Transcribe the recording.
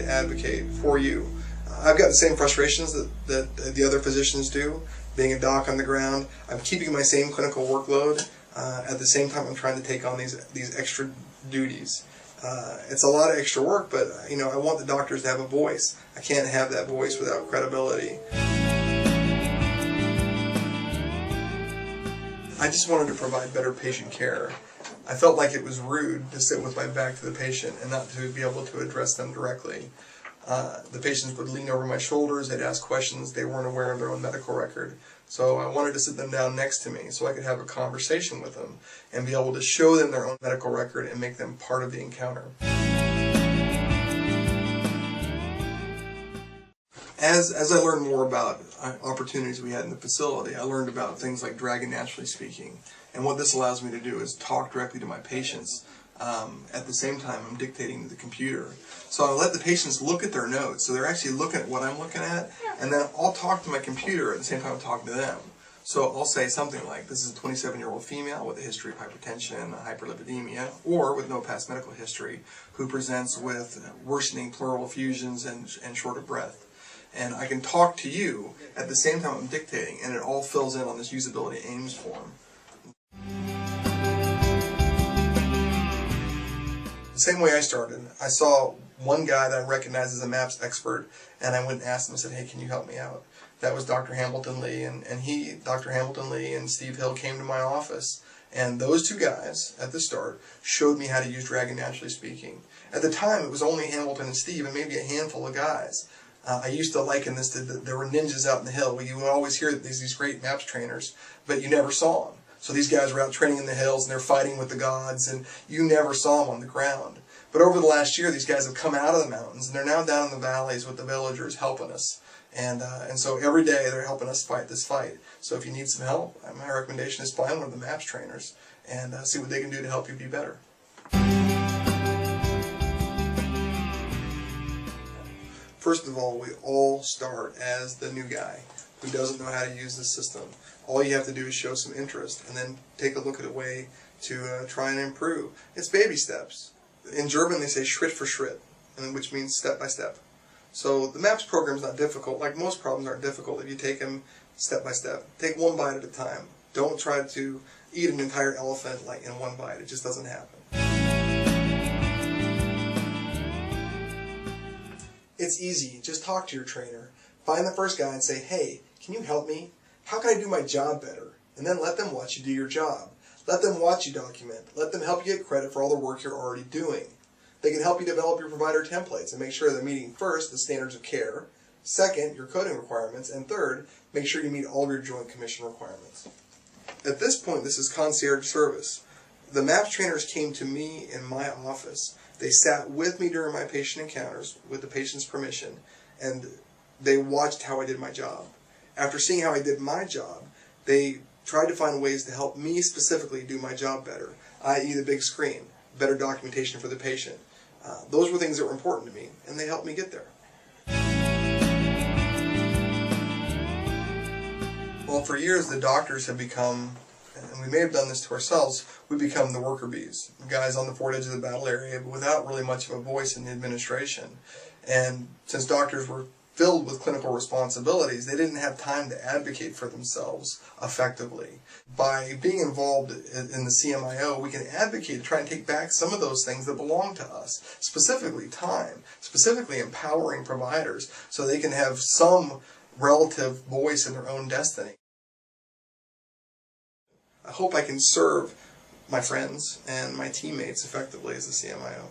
to advocate for you. I've got the same frustrations that the other physicians do, being a doc on the ground. I'm keeping my same clinical workload. At the same time, I'm trying to take on these extra duties. It's a lot of extra work, but I want the doctors to have a voice. I can't have that voice without credibility. I just wanted to provide better patient care. I felt like it was rude to sit with my back to the patient and not to be able to address them directly. The patients would lean over my shoulders, they'd ask questions, they weren't aware of their own medical record. So I wanted to sit them down next to me so I could have a conversation with them and be able to show them their own medical record and make them part of the encounter. As I learned more about opportunities we had in the facility, I learned about things like Dragon Naturally Speaking. And what this allows me to do is talk directly to my patients. At the same time, I'm dictating to the computer. So I let the patients look at their notes. So they're actually looking at what I'm looking at, and then I'll talk to my computer at the same time I'm talking to them. So I'll say something like, this is a 27-year-old female with a history of hypertension, hyperlipidemia, or with no past medical history, who presents with worsening pleural effusions and short of breath. And I can talk to you at the same time I'm dictating, and it all fills in on this usability aims form. The same way I started, I saw one guy that I recognized as a MAPS expert, and I went and asked him and said, hey, can you help me out? That was Dr. Hamilton Lee, and Dr. Hamilton Lee and Steve Hill came to my office, and those two guys, at the start, showed me how to use Dragon Naturally Speaking. At the time, it was only Hamilton and Steve, and maybe a handful of guys. I used to liken this to there were ninjas out in the hill. You would always hear these great MAPS trainers, but you never saw them. So these guys were out training in the hills, and they're fighting with the gods, and you never saw them on the ground. But over the last year, these guys have come out of the mountains, and they're now down in the valleys with the villagers helping us. And so every day they're helping us fight this fight. So if you need some help, my recommendation is find one of the MAPS trainers and see what they can do to help you be better. First of all, we all start as the new guy who doesn't know how to use the system. All you have to do is show some interest and then take a look at a way to try and improve. It's baby steps. In German they say Schritt für Schritt, which means step by step. So the MAPS program is not difficult. Like most problems aren't difficult if you take them step by step. Take one bite at a time. Don't try to eat an entire elephant like in one bite. It just doesn't happen. It's easy. Just talk to your trainer. Find the first guy and say, hey, can you help me? How can I do my job better? And then let them watch you do your job. Let them watch you document. Let them help you get credit for all the work you're already doing. They can help you develop your provider templates and make sure they're meeting first the standards of care, second your coding requirements, and third, make sure you meet all of your Joint Commission requirements. At this point, this is concierge service. The MAPS trainers came to me in my office. They sat with me during my patient encounters with the patient's permission, and they watched how I did my job. After seeing how I did my job, they tried to find ways to help me specifically do my job better, i.e. the big screen, better documentation for the patient. Those were things that were important to me, and they helped me get there. Well, for years the doctors have become, and we may have done this to ourselves, we become the worker bees, guys on the forward edge of the battle area, but without really much of a voice in the administration. And since doctors were filled with clinical responsibilities, they didn't have time to advocate for themselves effectively. By being involved in the CMIO, we can advocate to try and take back some of those things that belong to us, specifically time, specifically empowering providers so they can have some relative voice in their own destiny. I hope I can serve my friends and my teammates effectively as the CMIO.